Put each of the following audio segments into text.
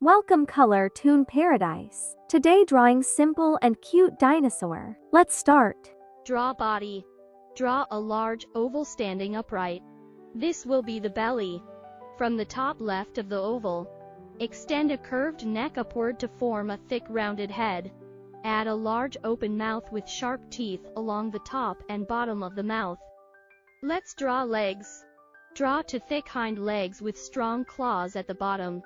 Welcome Color Toon Paradise. Today drawing simple and cute dinosaur. Let's start. Draw body. Draw a large oval standing upright. This will be the belly. From the top left of the oval, extend a curved neck upward to form a thick rounded head. Add a large open mouth with sharp teeth along the top and bottom of the mouth. Let's draw legs. Draw two thick hind legs with strong claws at the bottom.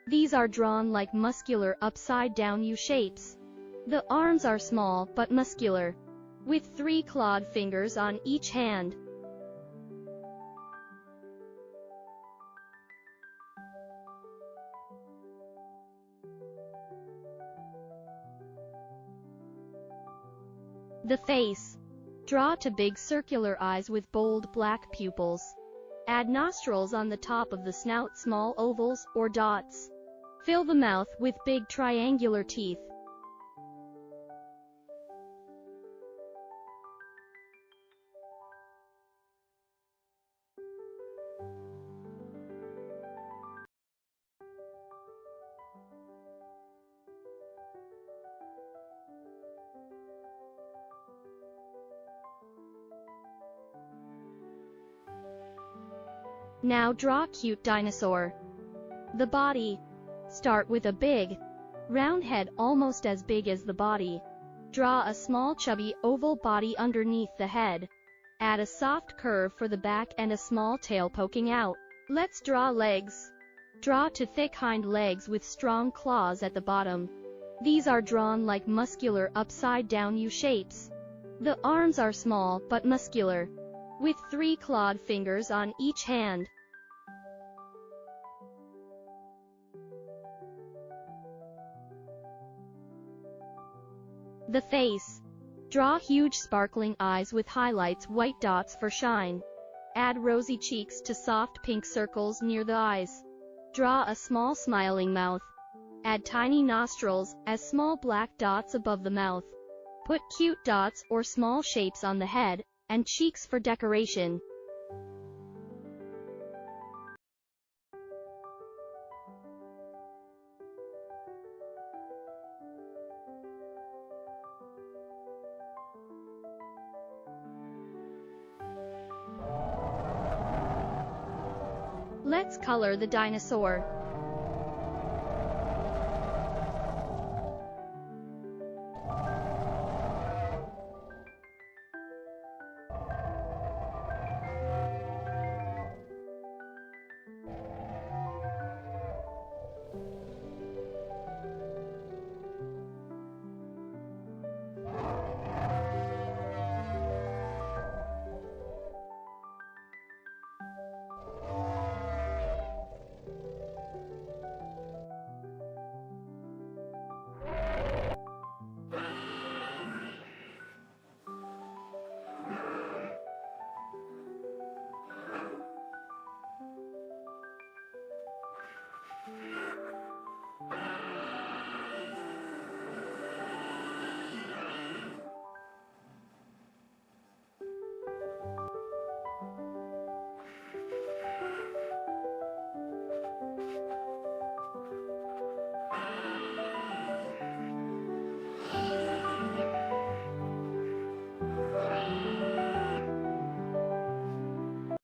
These are drawn like muscular upside-down U shapes. The arms are small but muscular, with 3 clawed fingers on each hand. The face. Draw two big circular eyes with bold black pupils. Add nostrils on the top of the snout, small ovals or dots. Fill the mouth with big triangular teeth. Now draw cute dinosaur. The body. Start with a big, round head almost as big as the body. Draw a small chubby oval body underneath the head. Add a soft curve for the back and a small tail poking out. Let's draw legs. Draw two thick hind legs with strong claws at the bottom. These are drawn like muscular upside-down U shapes. The arms are small but muscular, with 3 clawed fingers on each hand. The face. Draw huge sparkling eyes with highlights, white dots for shine. Add rosy cheeks to soft pink circles near the eyes. Draw a small smiling mouth. Add tiny nostrils as small black dots above the mouth. Put cute dots or small shapes on the head and cheeks for decoration. Let's color the dinosaur.